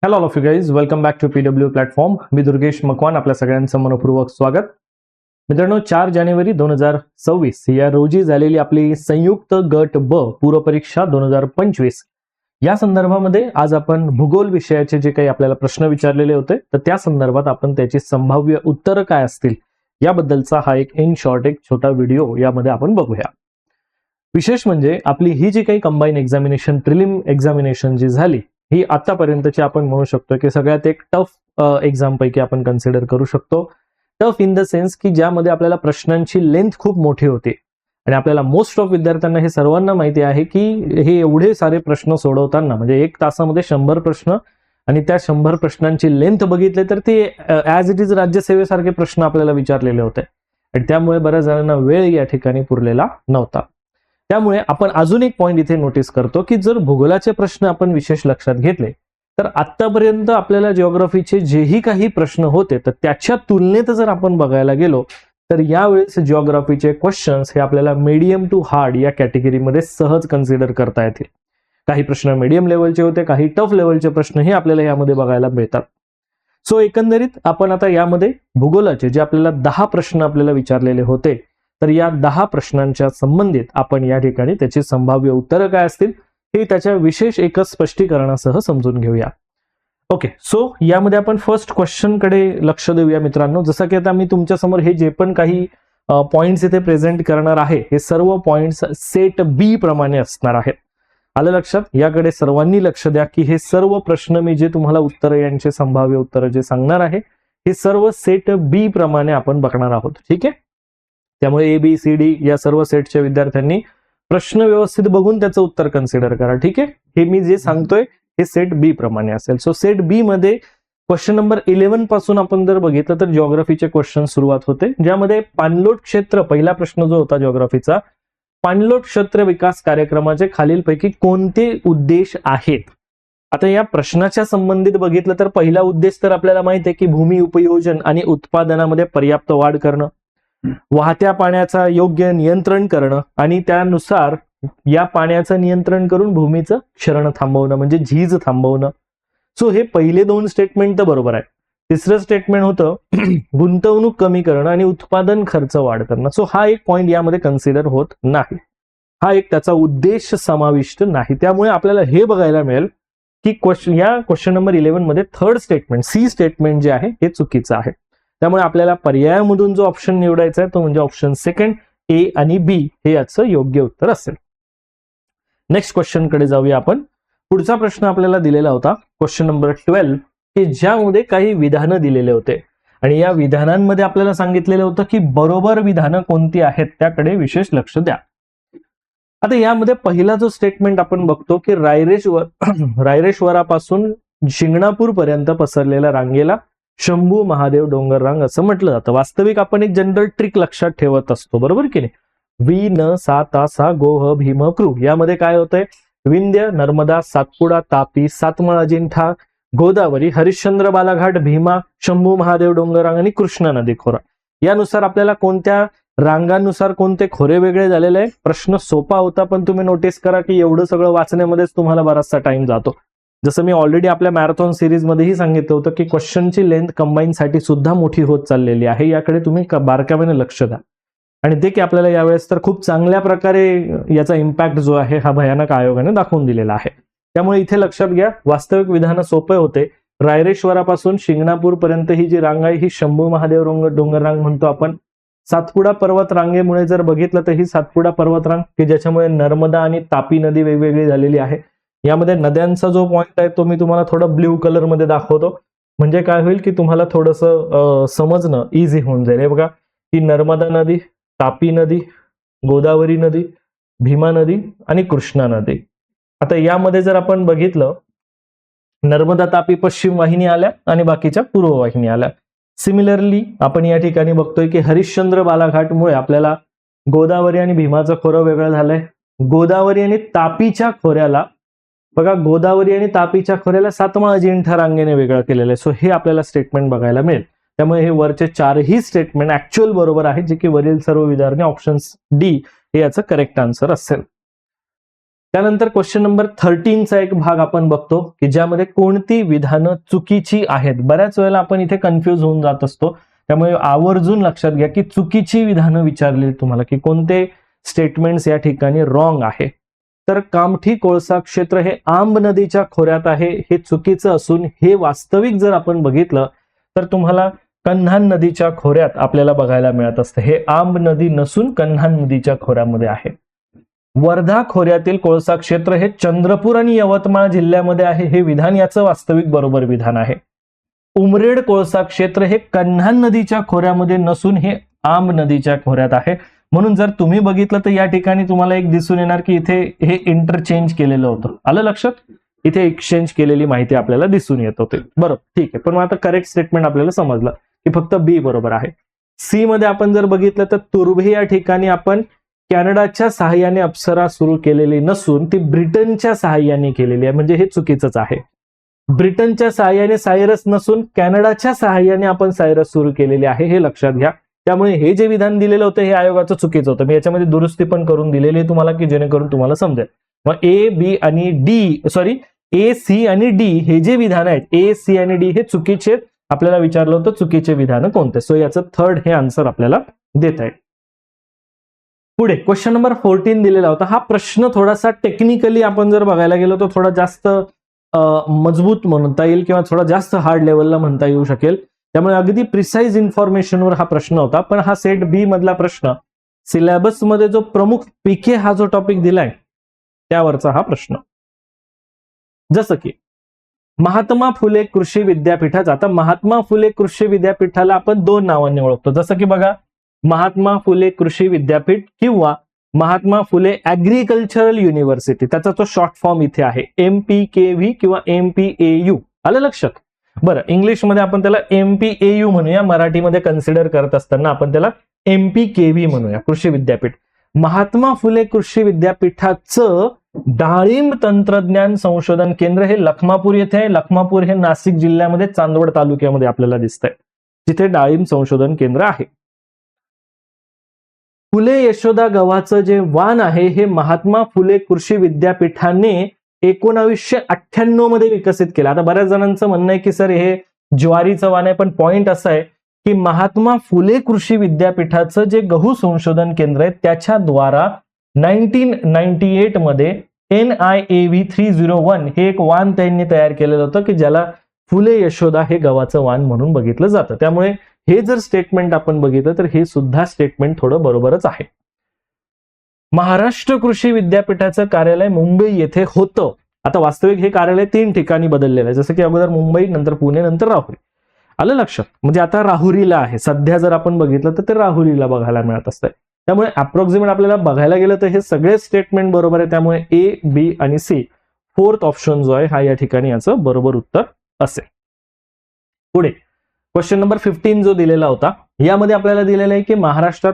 Hello all of you guys, welcome back to PW platform. मी दुर्गेश मकवान, आपल्या सगळ्यांचं मनपूर्वक स्वागत. मित्रांनो, 4 जानेवारी 2026 या रोजी झालेली आपली संयुक्त गट ब पूर्वपरीक्षा 2025 या संदर्भामध्ये आज आपण भूगोल विषयाचे जे काही आपल्याला प्रश्न विचारलेले होते तर त्या संदर्भात आपण त्याची संभाव्य उत्तरं काय असतील याबद्दलचा हा एक इन शॉर्ट एक छोटा व्हिडिओ यामध्ये आपण बघूया. विशेष म्हणजे आपली ही जी काही कंबाईन एक्झामिनेशन प्रिलिम एक्झामिनेशन जी झाली ही आतापर्यंतची आपण म्हणू शकतो की सगळ्यात एक टफ एक्झाम पैकी आपण कन्सिडर करू शकतो. टफ इन द सेन्स की ज्यामध्ये आपल्याला प्रश्नांची लेंथ खूप मोठी होती आणि आपल्याला मोस्ट ऑफ विद्यार्थ्यांना हे सर्वांना माहिती आहे की हे एवढे सारे प्रश्न सोडवताना म्हणजे 1 तासामध्ये 100 प्रश्न आणि त्या 100 प्रश्नांची लेंथ बघितले तर ते ॲज इट इज राज्यसेवेसारखे प्रश्न आपल्याला विचारलेले होते आणि त्यामुळे बऱ्याच जणांना वेळ या ठिकाणी पुरलेला नव्हता. त्यामुळे आपण अजून एक पॉइंट इथे नोटीस करतो की जर भूगोलाचे प्रश्न आपण विशेष लक्षात घेतले तर आतापर्यंत आपल्याला जिओग्राफीचे जेही काही प्रश्न होते तर त्याच्या तुलनेत जर आपण बघायला गेलो तर यावेळेस जिओग्राफीचे क्वेश्चन्स हे आपल्याला मीडियम टू हार्ड या कॅटेगरीमध्ये सहज कन्सिडर करता येतील. काही प्रश्न मीडियम लेवलचे होते, काही टफ लेवलचे प्रश्नही आपल्याला यामध्ये बघायला मिळतात. सो एकंदरीत आपण आता यामध्ये भूगोलाचे जे आपल्याला 10 प्रश्न आपल्याला विचारलेले होते तर या 10 प्रश्नांच्या संबंधित आपण या ठिकाणी त्याची संभाव्य उत्तरं काय असतील हे त्याच्या विशेष एकच स्पष्टीकरणासह समजून घेऊया. ओके, सो यामध्ये आपण फर्स्ट क्वेश्चन कडे लक्ष देऊया मित्रांनो. जसं की आता मी तुमच्या समोर हे जे पण काही पॉइंट्स इथे प्रेझेंट करणार आहे हे सर्व पॉइंट्स सेट बी प्रमाणे असणार आहेत. आलं लक्षात? याकडे सर्वांनी लक्ष द्या की हे सर्व प्रश्न मी जे तुम्हाला उत्तर यांचे संभाव्य उत्तर जे सांगणार आहे हे सर्व सेट बी प्रमाणे आपण बघणार आहोत. ठीक आहे, त्यामुळे ABCD या सर्व सेटच्या विद्यार्थ्यांनी प्रश्न व्यवस्थित बघून त्याचं उत्तर कन्सिडर करा. ठीक आहे, हे मी जे सांगतोय हे सेट बी प्रमाणे असेल. सो सेट बी मध्ये क्वेश्चन नंबर 11 पासून आपण जर बघितलं तर जिओग्राफीचे क्वेश्चन सुरुवात होते, ज्यामध्ये पाणलोट क्षेत्र पहिला प्रश्न जो होता जिओग्राफीचा, पाणलोट क्षेत्र विकास कार्यक्रमाचे खालीलपैकी कोणते उद्देश आहेत. आता या प्रश्नाच्या संबंधित बघितलं तर पहिला उद्देश तर आपल्याला माहिती आहे की भूमी उपयोजन आणि उत्पादनामध्ये पर्याप्त वाढ करणं, वाहत्या पाण्याचा योग्य नियंत्रण करणं आणि त्यानुसार या पाण्याचं नियंत्रण करून भूमीचं क्षरण थांबवणं म्हणजे झीज थांबवणं. सो हे पहिले 2 स्टेटमेंट तर बरोबर आहे. तिसरं स्टेटमेंट होतं गुंतवणूक कमी करणं आणि उत्पादन खर्च वाढ करणं. सो हा एक पॉइंट यामध्ये कन्सिडर होत नाही, हा एक त्याचा उद्देश समाविष्ट नाही. त्यामुळे आपल्याला हे बघायला मिळेल की या क्वेश्चन नंबर 11 मध्ये थर्ड स्टेटमेंट सी स्टेटमेंट जे आहे हे चुकीचं आहे. त्यामुळे आपल्याला पर्यायामधून जो ऑप्शन निवडायचा आहे तो म्हणजे ऑप्शन सेकंड ए आणि बी हे याचं योग्य उत्तर असेल. नेक्स्ट क्वेश्चन कडे जाऊया आपण. पुढचा प्रश्न आपल्याला दिलेला होता क्वेश्चन नंबर 12 की ज्यामध्ये काही विधानं दिलेले होते आणि या विधानांमध्ये आपल्याला सांगितलेलं होतं की बरोबर विधानं कोणती आहेत त्याकडे विशेष लक्ष द्या. आता यामध्ये पहिला जो स्टेटमेंट आपण बघतो की रायरेश्वरापासून शिंगणापूर पर्यंत पसरलेल्या रांगेला शंभू महादेव डोंगर रांग असं म्हटलं जातं. वास्तविक आपण एक जनरल ट्रिक लक्षात ठेवत असतो, बरोबर की नाही. वी न सा ता सा गोह भीम क्रू यामध्ये काय होतंय, विंध्य, नर्मदा, सातपुडा, तापी, सातमळ, अजिंठा, गोदावरी, हरिश्चंद्र बालाघाट, भीमा, शंभू महादेव डोंगर रांग आणि कृष्णा नदी खोरा. यानुसार आपल्याला कोणत्या रांगानुसार कोणते खोरे वेगळे झालेले आहे. प्रश्न सोपा होता पण तुम्ही नोटीस करा की एवढं सगळं वाचण्यामध्येच तुम्हाला बराचसा टाइम जातो. जसं मी ऑलरेडी आपल्या मॅरेथॉन सिरीज मध्येही सांगितलं होतं की क्वेश्चनची लेंथ कंबाईन साठी सुद्धा मोठी होत चाललेली आहे. याकडे तुम्ही बारकाव्याने लक्ष द्या आणि ते की आपल्याला यावेळेस तर खूप चांगल्या प्रकारे याचा इम्पॅक्ट जो आहे हा भयानक आयोगाने दाखवून दिलेला आहे. त्यामुळे इथे लक्षात घ्या, वास्तविक विधान सोपे होते. रायरेश्वरापासून शिंगणापूर पर्यंत ही जी रांग आहे ही शंभू महादेव डोंगर रांग म्हणतो आपण. सातपुडा पर्वत रांगेमुळे जर बघितलं तर ही सातपुडा पर्वत रांग की ज्याच्यामुळे नर्मदा आणि तापी नदी वेगवेगळी झालेली आहे. यामध्ये नद्यांचा जो पॉइंट आहे तो मी तुम्हाला थोडा ब्ल्यू कलर मध्ये दाखवतो म्हणजे काय होईल की तुम्हाला थोडंसं समजणं इझी होऊन जाईल. हे बघा, ही नर्मदा नदी, तापी नदी, गोदावरी नदी, भीमा नदी आणि कृष्णा नदी. आता यामध्ये जर आपण बघितलं नर्मदा तापी पश्चिम वाहिनी आल्या आणि बाकीच्या पूर्व वाहिनी आल्या. सिमिलरली आपण या ठिकाणी बघतोय की हरिश्चंद्र बालाघाटमुळे आपल्याला गोदावरी आणि भीमाचं खोरं वेगळं झालंय. गोदावरी आणि तापीच्या खोऱ्याला बघा, गोदावरी आणि तापीच्या खोऱ्याला सातमळ अजिंठा रांगेने वेगळं केलेलं आहे. सो हे आपल्याला स्टेटमेंट बघायला मिळेल. त्यामुळे हे वरचे 4ही स्टेटमेंट ऍक्च्युअल बरोबर आहेत, जे की वरील सर्व विधाने ऑप्शन डी हे याचं करेक्ट आन्सर असेल. त्यानंतर क्वेश्चन नंबर 13चा एक भाग आपण बघतो की ज्यामध्ये कोणती विधानं चुकीची आहेत. बऱ्याच वेळेला आपण इथे कन्फ्यूज होऊन जात असतो, त्यामुळे आवर्जून लक्षात घ्या की चुकीची विधानं विचारली तुम्हाला की कोणते स्टेटमेंट्स या ठिकाणी रॉंग आहे. तर कामठी कोळसा क्षेत्र हे आंब नदीच्या खोऱ्यात आहे हे चुकीचं असून हे वास्तविक जर आपण बघितलं तर तुम्हाला कन्हान नदीच्या खोऱ्यात आपल्याला बघायला मिळत असतं. हे आंब नदी नसून कन्हान नदीच्या खोऱ्यामध्ये आहे. वर्धा खोऱ्यातील कोळसा क्षेत्र हे चंद्रपूर आणि यवतमाळ जिल्ह्यामध्ये आहे हे विधान याचं वास्तविक बरोबर विधान आहे. उमरेड कोळसा क्षेत्र हे कन्हान नदीच्या खोऱ्यामध्ये नसून हे आंब नदीच्या खोऱ्यात आहे. म्हणून जर तुम्ही बघितलं तर या ठिकाणी तुम्हाला एक दिसून येणार की इथे हे इंटरचेंज केलेलं होतं. आलं लक्षात? इथे एक्सचेंज केलेली माहिती आपल्याला दिसून येत होते. बरोबर, ठीक आहे. पण आता करेक्ट स्टेटमेंट आपल्याला समजलं की फक्त बी बरोबर आहे. सी मध्ये आपण जर बघितलं तर तुर्भे या ठिकाणी आपण कॅनडाच्या सहाय्याने अप्सरा सुरू केलेली नसून ती ब्रिटनच्या सहाय्याने केलेली आहे, म्हणजे हे चुकीचंच आहे. ब्रिटनच्या सहाय्याने सायरस नसून कॅनडाच्या सहाय्याने आपण सायरस सुरू केलेले आहे, हे लक्षात घ्या. त्यामुळे हे जे विधान दिलेलं होतं हे आयोगाचं चुकीचं होतं. मी याच्यामध्ये दुरुस्ती पण करून दिलेली आहे तुम्हाला की जेणेकरून तुम्हाला समजेल. मग ए, बी आणि डी, सॉरी ए, सी आणि डी हे जे विधान आहेत, ए, सी आणि डी हे चुकीचे. आपल्याला विचारलं होतं चुकीचे विधान कोणते. सो याचं थर्ड हे आन्सर आपल्याला देत आहे. पुढे क्वेश्चन नंबर 14 दिलेला होता. हा प्रश्न थोडासा टेक्निकली आपण जर बघायला गेलो तर थोडा जास्त मजबूत म्हणता येईल किंवा थोडा जास्त हार्ड लेवलला म्हणता येऊ शकेल. त्यामुळे अगदी प्रिसाइज इन्फॉर्मेशनवर हा प्रश्न होता. पण हा सेट बी मधला प्रश्न, सिलेबस मध्ये जो प्रमुख पीके हा जो टॉपिक दिलाय त्यावरचा हा प्रश्न. जसं की महात्मा फुले कृषी विद्यापीठाचा, आता महात्मा फुले कृषी विद्यापीठाला आपण दोन नावांनी ओळखतो. जसं की बघा, महात्मा फुले कृषी विद्यापीठ किंवा महात्मा फुले ऍग्रिकल्चरल युनिव्हर्सिटी, त्याचा तो शॉर्ट फॉर्म इथे आहे MPKV किंवा MPAU. आलं लक्षात? बरं, इंग्लिशमध्ये आपण त्याला MPAU म्हणूया, मराठीमध्ये कन्सिडर करत असताना आपण त्याला MPKV म्हणूया, कृषी विद्यापीठ. महात्मा फुले कृषी विद्यापीठाचं डाळिंब तंत्रज्ञान संशोधन केंद्र हे लखमापूर येथे आहे. लखमापूर हे नाशिक जिल्ह्यामध्ये चांदवड तालुक्यामध्ये आपल्याला दिसतंय, जिथे डाळिंब संशोधन केंद्र आहे. फुले यशोदा गव्हाचं जे वाण आहे हे महात्मा फुले कृषी विद्यापीठाने 1998 मध्ये विकसित केलं. आता बऱ्याच जणांचं म्हणणं आहे की सर हे ज्वारीचं वाण आहे, पण पॉइंट असा आहे की महात्मा फुले कृषी विद्यापीठाचं जे गहू संशोधन केंद्र आहे त्याच्या द्वारा 1998 मध्ये NIAV 301 हे एक वाण त्यांनी तयार केलेलं होतं की ज्याला फुले यशोदा हे गव्हाचं वाण म्हणून बघितलं जातं. त्यामुळे हे जर स्टेटमेंट आपण बघितलं तर हे सुद्धा स्टेटमेंट थोडं बरोबरच आहे. महाराष्ट्र कृषी विद्यापीठाचं कार्यालय मुंबई येथे होतं. आता वास्तविक हे कार्यालय 3 ठिकाणी बदललेलं आहे, जसं की अगोदर मुंबई, नंतर पुणे, नंतर राहुरी. आलं लक्षात? म्हणजे आता राहुरीला आहे सध्या. जर आपण बघितलं तर ते राहुरीला बघायला मिळत असतंय. त्यामुळे अप्रॉक्सिमेट आपल्याला बघायला गेलं तर हे सगळे स्टेटमेंट बरोबर आहे. त्यामुळे ए, बी आणि सी, फोर्थ ऑप्शन जो आहे हा या ठिकाणी याचं बरोबर उत्तर असेल. पुढे क्वेश्चन नंबर 15 जो दिलेला होता, यामध्ये आपल्याला दिलेला आहे की महाराष्ट्रात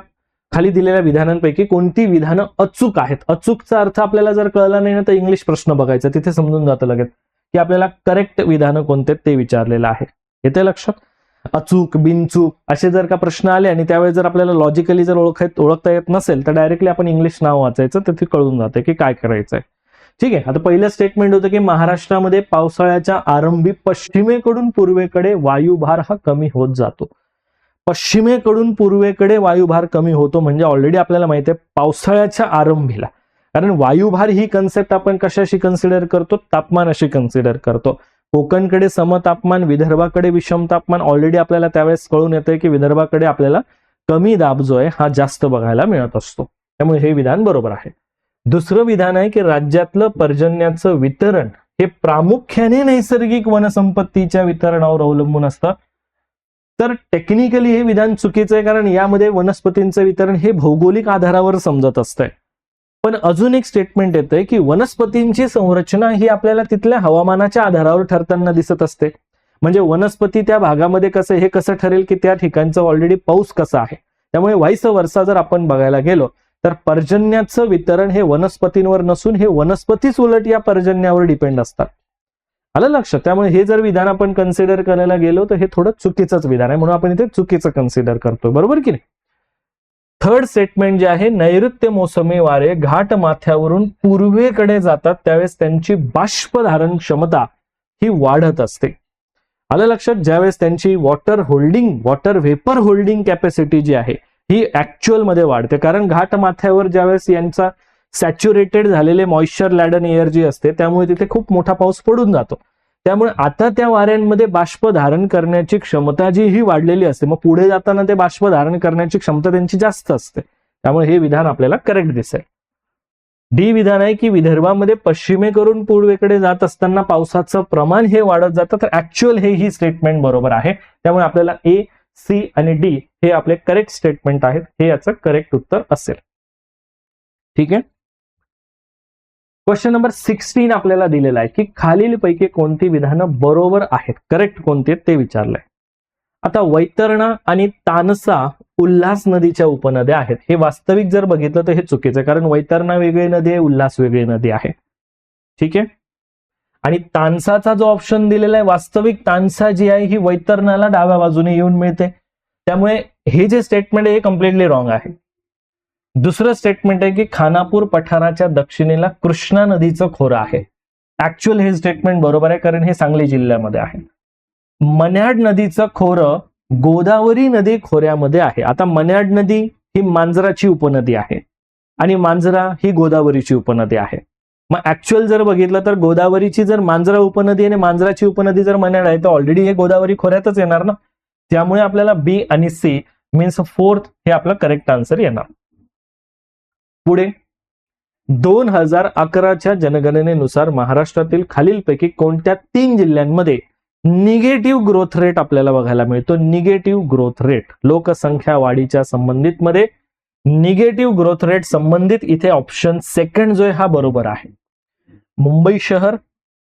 खाली दिलेल्या विधानांपैकी कोणती विधानं अचूक आहेत. अचूकचा अर्थ आपल्याला जर कळला नाही ना तर इंग्लिश प्रश्न बघायचा, तिथे समजून जातं लगेच की आपल्याला करेक्ट विधानं कोणते ते विचारलेलं आहे. येते लक्षात? अचूक, बिनचूक असे जर का प्रश्न आले आणि त्यावेळेस जर आपल्याला लॉजिकली जर ओळखता येत नसेल तर डायरेक्टली आपण इंग्लिश नाव वाचायचं, तर ते कळून जाते की काय करायचंय. ठीक आहे. आता पहिलं स्टेटमेंट होतं की महाराष्ट्रामध्ये पावसाळ्याच्या आरंभी पश्चिमेकडून पूर्वेकडे वायुभार हा कमी होत जातो. पश्चिमेकडून पूर्वेकडे वायुभार कमी होतो म्हणजे ऑलरेडी आपल्याला माहिती आहे पावसाळ्याच्या आरंभीला. कारण वायुभार ही कन्सेप्ट आपण कशाशी कन्सिडर करतो? तापमानाशी कन्सिडर करतो. कोकणकडे समतापमान, विदर्भाकडे विषम तापमान. ऑलरेडी आपल्याला त्यावेळेस कळून येतंय की विदर्भाकडे आपल्याला कमी दाब जो आहे हा जास्त बघायला मिळत असतो. त्यामुळे हे विधान बरोबर आहे. दुसरं विधान आहे की राज्यातलं पर्जन्याचं वितरण हे प्रामुख्याने नैसर्गिक वनसंपत्तीच्या वितरणावर अवलंबून असतं. तर टेक्निकली हे विधान चुकीचं आहे, कारण यामध्ये वनस्पतींचं वितरण हे भौगोलिक आधारावर समजत असतंय. पण अजून एक स्टेटमेंट येतंय की वनस्पतींची संरचना ही आपल्याला तिथल्या हवामानाच्या आधारावर ठरताना दिसत असते. म्हणजे वनस्पती त्या भागामध्ये कसं, हे कसं ठरेल की त्या ठिकाणचं ऑलरेडी पाऊस कसा आहे. त्यामुळे व्हाईस वर्सा जर आपण बघायला गेलो तर पर्जन्याचं वितरण हे वनस्पतींवर नसून हे वनस्पतीच उलट या पर्जन्यावर डिपेंड असतात. आलं लक्षात? त्यामुळे हे जर विधान आपण कन्सिडर करायला गेलो तर हे थोडं चुकीचंच विधान आहे, म्हणून आपण इथे चुकीचं कन्सिडर करतो. बरोबर की नाही? थर्ड स्टेटमेंट जे आहे, नैऋत्य मोसमी वारे घाट माथ्यावरून पूर्वेकडे जातात त्यावेळेस त्यांची बाष्प धारण क्षमता ही वाढत असते. आलं लक्षात? ज्यावेळेस त्यांची वॉटर व्हेपर होल्डिंग कॅपॅसिटी जी आहे ही ऍक्च्युअल मध्ये वाढते, कारण घाट माथ्यावर ज्यावेळेस यांचा सॅच्युरेटेड झालेले मॉइश्चर लॅडन एअर जी असते त्यामुळे तिथे खूप मोठा पाऊस पडून जातो. त्यामुळे आता त्या वाऱ्यांमध्ये बाष्प धारण करण्याची क्षमता जी ही वाढलेली असते, मग पुढे जाताना ते बाष्प धारण करण्याची क्षमता त्यांची जास्त असते. त्यामुळे हे विधान आपल्याला करेक्ट दिसेल. डी विधान आहे की विदर्भामध्ये पश्चिमेकडून पूर्वेकडे जात असताना पावसाचं प्रमाण हे वाढत जातं, तर ऍक्च्युअल हे ही स्टेटमेंट बरोबर आहे. त्यामुळे आपल्याला ए, सी आणि डी हे आपले करेक्ट स्टेटमेंट आहेत, हे याचं करेक्ट उत्तर असेल. ठीक आहे. क्वेश्चन नंबर 16 आपल्याला दिलेला आहे की खालीलपैकी कोणती विधानं बरोबर आहेत, करेक्ट कोणती आहेत ते विचारलंय. आता वैतरणा आणि तानसा उल्हास नदीच्या उपनद्या आहेत. हे वास्तविक जर बघितलं तर हे चुकीचं आहे, कारण वैतरणा वेगळी नदी आहे, उल्हास वेगळी नदी आहे. ठीक आहे. आणि तानसाचा जो ऑप्शन दिलेला आहे, वास्तविक तानसा जी आहे ही वैतरणाला डाव्या बाजूने येऊन मिळते. त्यामुळे हे जे स्टेटमेंट आहे हे कम्प्लिटली रॉंग आहे. दुसरं स्टेटमेंट आहे की खानापूर पठाराच्या दक्षिणेला कृष्णा नदीचं खोरं आहे. ऍक्च्युअल हे स्टेटमेंट बरोबर आहे, कारण हे सांगली जिल्ह्यामध्ये आहे. मन्याड नदीचं खोरं गोदावरी नदी खोऱ्यामध्ये आहे. आता मन्याड नदी ही मांजराची उपनदी आहे आणि मांजरा ही गोदावरीची उपनदी आहे. मग ऍक्च्युअल जर बघितलं तर गोदावरीची जर मांजरा उपनदी आणि मांजराची उपनदी जर मन्याड आहे तर ऑलरेडी हे गोदावरी खोऱ्यातच येणार ना. त्यामुळे आपल्याला बी आणि सी मीन्स फोर्थ हे आपलं करेक्ट आन्सर येणार. पुढे 2011च्या जनगणनेनुसार महाराष्ट्रातील खालीलपैकी कोणत्या 3 जिल्ह्यांमध्ये निगेटिव्ह ग्रोथ रेट आपल्याला बघायला मिळतो. निगेटिव्ह ग्रोथ रेट लोकसंख्या वाढीच्या संबंधित मध्ये निगेटिव्ह ग्रोथ रेट संबंधित इथे ऑप्शन सेकंड जो आहे हा बरोबर आहे. मुंबई शहर,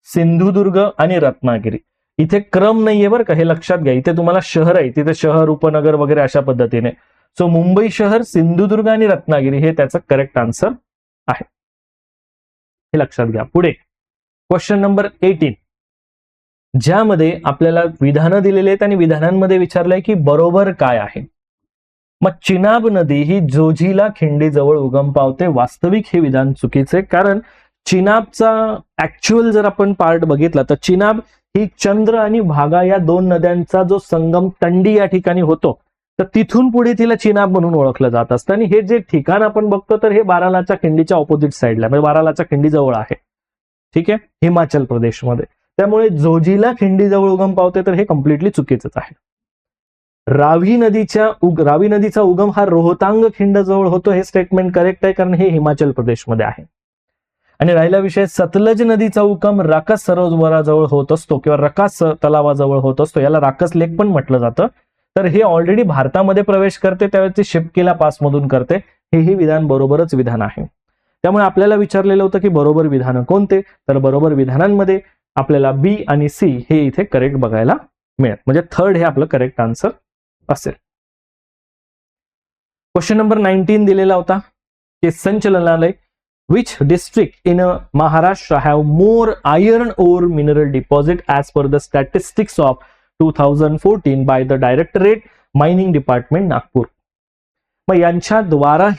सिंधुदुर्ग आणि रत्नागिरी. इथे क्रम नाहीये बरं का, हे लक्षात घ्या. इथे तुम्हाला शहर आहे, तिथे शहर उपनगर वगैरे अशा पद्धतीने. सो मुंबई शहर, सिंधुदुर्ग आणि रत्नागिरी हे त्याचं करेक्ट आन्सर आहे, हे लक्षात घ्या. पुढे क्वेश्चन नंबर 18 ज्यामध्ये आपल्याला विधानं दिलेली आहेत आणि विधानांमध्ये विचारलंय की बरोबर काय आहे. मग चिनाब नदी ही जोझिला खिंडीजवळ उगम पावते. वास्तविक हे विधान चुकीचे, कारण चिनाबचा ऍक्च्युअल जर आपण पार्ट बघितला तर चिनाब ही चंद्र आणि भागा या 2 नद्यांचा जो संगम तंडी या ठिकाणी होतो, तर तिथून पुढे तिला चिनाब म्हणून ओळखलं जात असतं. आणि हे जे ठिकाण आपण बघतो तर हे बारालाच्या खिंडीच्या ऑपोजिट साईडला, म्हणजे बारालाच्या खिंडीजवळ आहे. ठीक आहे, हिमाचल प्रदेशमध्ये. त्यामुळे जोझिला खिंडीजवळ उगम पावते तर हे कम्प्लिटली चुकीचंच आहे. रावी नदीचा उगम हा रोहतांग खिंड जवळ होतो, हे स्टेटमेंट करेक्ट आहे, कारण हे हिमाचल प्रदेशमध्ये आहे. आणि राहिला विषय सतलज नदीचा उगम राकस सरोवराजवळ होत असतो किंवा रकास तलावाजवळ होत असतो, याला राकस लेक पण म्हटलं जातं. तर हे ऑलरेडी भारतामध्ये प्रवेश करते त्यावेळेस ते शिपकिला पास मधून करते. हेही विधान बरोबरच विधान आहे. त्यामुळे आपल्याला विचारलेलं होतं की बरोबर विधान कोणते, तर बरोबर विधानांमध्ये आपल्याला बी आणि सी हे इथे करेक्ट बघायला मिळेल, म्हणजे थर्ड हे आपलं करेक्ट आन्सर असेल. क्वेश्चन नंबर 19 दिलेला होता की संचलनालय which district in Maharashtra have more iron ore mineral deposit as per the statistics of 2014 by the Directorate Mining Department Nagpur. मग यांच्या द्वारा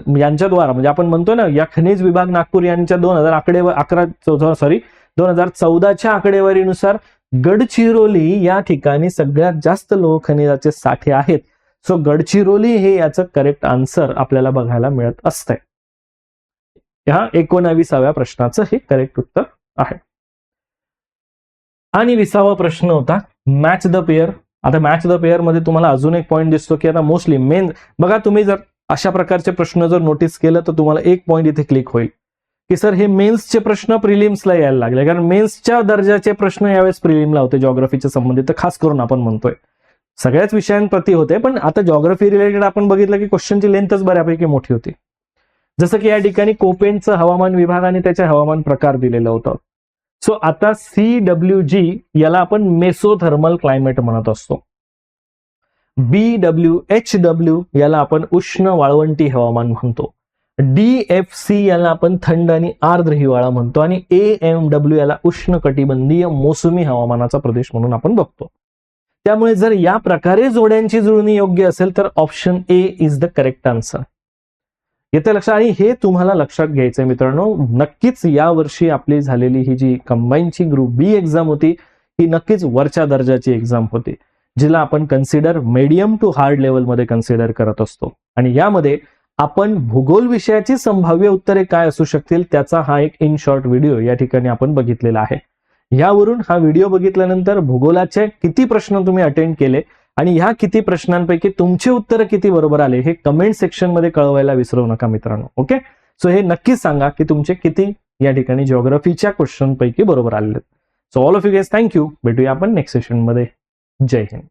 म्हणजे आपण म्हणतो ना या खनिज विभाग नागपूर यांच्या 2014च्या आकडेवारीनुसार गडचिरोली या ठिकाणी सगळ्यात जास्त लोह खनिजाचे साठे आहेत. सो गडचिरोली हे याचं करेक्ट आन्सर आपल्याला बघायला मिळत असतंय. ह्या 19व्या प्रश्नाचं हे करेक्ट उत्तर आहे. आणि 20वा प्रश्न होता मॅच द पेअर. आता मॅच द पेअर मध्ये तुम्हाला अजून एक पॉईंट दिसतो की आता मोस्टली मेन बघा, तुम्ही जर अशा प्रकारचे प्रश्न जर नोटीस केलं तर तुम्हाला एक पॉईंट इथे क्लिक होईल की सर हे मेन्सचे प्रश्न प्रिलिम्सला यायला लागले, कारण मेन्सच्या दर्जाचे प्रश्न यावेळेस प्रिलिमला होते जॉग्रफीच्या संबंधित. खास करून आपण म्हणतोय सगळ्याच विषयांप्रती होते, पण आता जॉग्रफी रिलेटेड आपण बघितलं की क्वेश्चनची लेंथच बऱ्यापैकी मोठी होती. जसं की या ठिकाणी कोपेनचं हवामान विभाग आणि त्याचे हवामान प्रकार दिलेलं होतं. सो आता CWG याला आपण मेसोथर्मल क्लायमेट म्हणत असतो. BWHW याला आपण उष्ण वाळवंटी हवामान म्हणतो. DFC याला आपण थंड आणि आर्द्र हिवाळा म्हणतो. आणि AMW याला उष्ण कटिबंधीय मोसमी हवामानाचा प्रदेश म्हणून आपण बघतो. त्यामुळे जर या प्रकारे जोड्यांची जुळणी योग्य असेल तर option A is the correct answer. येते लक्षात. आणि हे तुम्हाला लक्षात घ्यायचंय मित्रांनो, नक्कीच या वर्षी आपली झालेली ही जी कंबाईनची ग्रुप बी एक्झाम होती ही नक्कीच वरच्या दर्जाची एक्झाम होती, जिला आपण कन्सिडर मीडियम टू हार्ड लेवलमध्ये कन्सिडर करत असतो. आणि यामध्ये आपण भूगोल विषयाची संभाव्य उत्तरे काय असू शकतील त्याचा हा एक इन शॉर्ट व्हिडिओ या ठिकाणी आपण बघितलेला आहे. यावरून हा व्हिडिओ बघितल्यानंतर भूगोलाचे किती प्रश्न तुम्ही अटेंड केले आणि ह्या किती प्रश्नांपैकी तुमचे उत्तर किती बरोबर आले हे कमेंट सेक्शन मध्ये कळवायला विसरू नका मित्रांनो. ओके, सो हे नक्कीच सांगा की तुमचे किती या ठिकाणी जिओग्राफीच्या क्वेश्चन पैकी बरोबर आलेले. So all of you guess thank you. भेटूया आपण नेक्स्ट सेशन मध्ये. जय हिंद.